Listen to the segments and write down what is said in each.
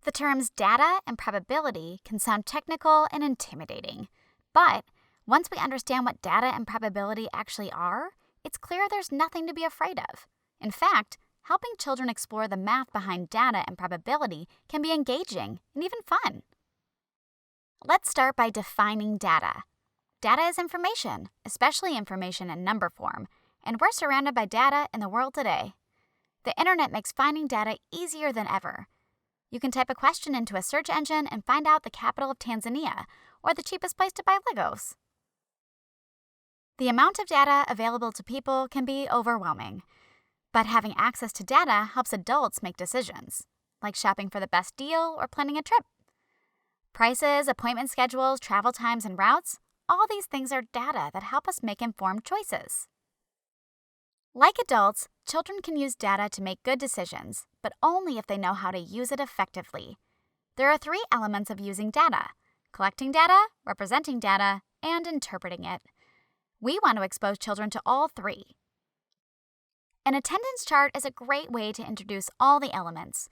The terms data and probability can sound technical and intimidating, but once we understand what data and probability actually are, it's clear there's nothing to be afraid of. In fact, helping children explore the math behind data and probability can be engaging and even fun. Let's start by defining data. Data is information, especially information in number form, and we're surrounded by data in the world today. The internet makes finding data easier than ever. You can type a question into a search engine and find out the capital of Tanzania or the cheapest place to buy Legos. The amount of data available to people can be overwhelming, but having access to data helps adults make decisions, like shopping for the best deal or planning a trip. Prices, appointment schedules, travel times, and routes, all these things are data that help us make informed choices. Like adults, children can use data to make good decisions, but only if they know how to use it effectively. There are 3 elements of using data: collecting data, representing data, and interpreting it. We want to expose children to all 3. An attendance chart is a great way to introduce all the elements.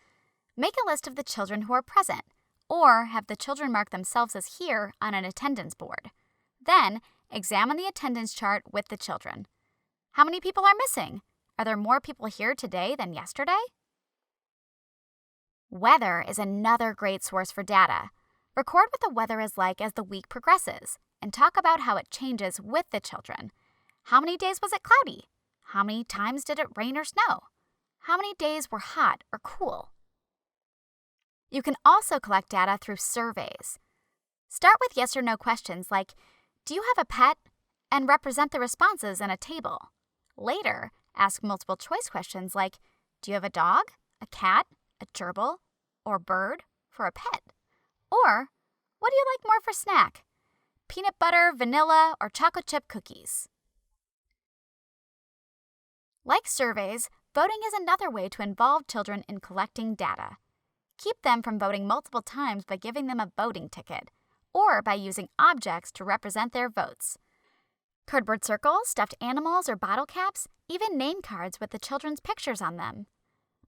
Make a list of the children who are present, or have the children mark themselves as here on an attendance board. Then, examine the attendance chart with the children. How many people are missing? Are there more people here today than yesterday? Weather is another great source for data. Record what the weather is like as the week progresses, and talk about how it changes with the children. How many days was it cloudy? How many times did it rain or snow? How many days were hot or cool? You can also collect data through surveys. Start with yes or no questions like, do you have a pet? And represent the responses in a table. Later, ask multiple choice questions like, do you have a dog, a cat, a gerbil, or bird for a pet? Or, what do you like more for snack? Peanut butter, vanilla, or chocolate chip cookies? Like surveys, voting is another way to involve children in collecting data. Keep them from voting multiple times by giving them a voting ticket, or by using objects to represent their votes. Cardboard circles, stuffed animals, or bottle caps, even name cards with the children's pictures on them.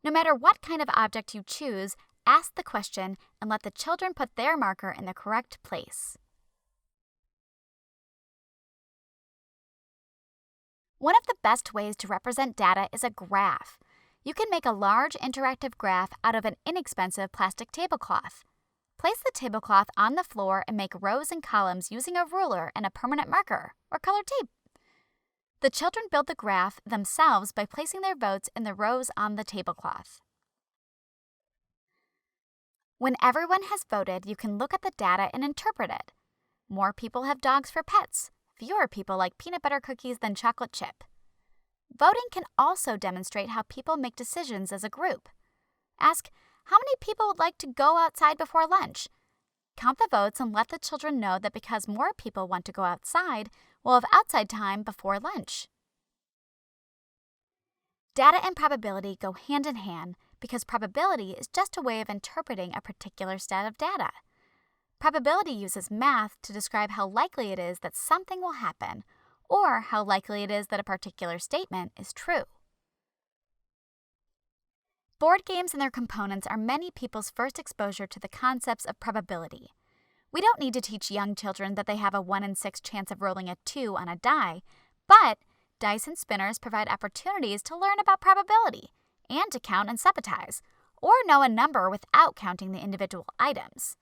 No matter what kind of object you choose, ask the question and let the children put their marker in the correct place. One of the best ways to represent data is a graph. You can make a large interactive graph out of an inexpensive plastic tablecloth. Place the tablecloth on the floor and make rows and columns using a ruler and a permanent marker or colored tape. The children build the graph themselves by placing their votes in the rows on the tablecloth. When everyone has voted, you can look at the data and interpret it. More people have dogs for pets. Fewer people like peanut butter cookies than chocolate chip. Voting can also demonstrate how people make decisions as a group. Ask, how many people would like to go outside before lunch? Count the votes and let the children know that because more people want to go outside, we'll have outside time before lunch. Data and probability go hand in hand because probability is just a way of interpreting a particular set of data. Probability uses math to describe how likely it is that something will happen, or how likely it is that a particular statement is true. Board games and their components are many people's first exposure to the concepts of probability. We don't need to teach young children that they have a 1 in 6 chance of rolling a 2 on a die, but dice and spinners provide opportunities to learn about probability and to count and subitize, or know a number without counting the individual items.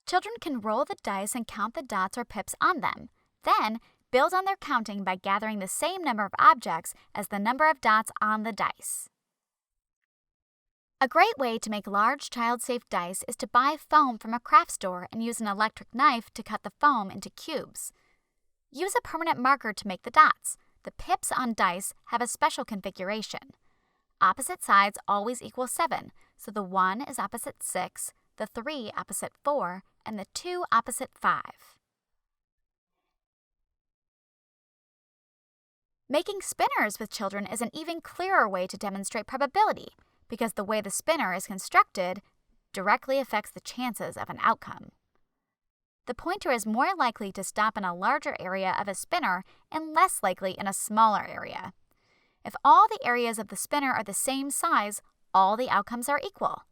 Children can roll the dice and count the dots or pips on them, then build on their counting by gathering the same number of objects as the number of dots on the dice. A great way to make large child-safe dice is to buy foam from a craft store and use an electric knife to cut the foam into cubes. Use a permanent marker to make the dots. The pips on dice have a special configuration. Opposite sides always equal 7, so the 1 is opposite 6, the 3 opposite 4, and the 2 opposite 5. Making spinners with children is an even clearer way to demonstrate probability, because the way the spinner is constructed directly affects the chances of an outcome. The pointer is more likely to stop in a larger area of a spinner and less likely in a smaller area. If all the areas of the spinner are the same size, all the outcomes are equal.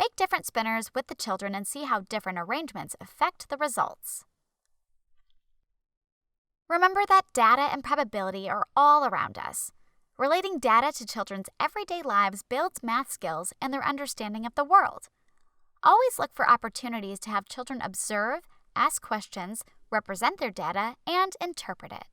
Make different spinners with the children and see how different arrangements affect the results. Remember that data and probability are all around us. Relating data to children's everyday lives builds math skills and their understanding of the world. Always look for opportunities to have children observe, ask questions, represent their data, and interpret it.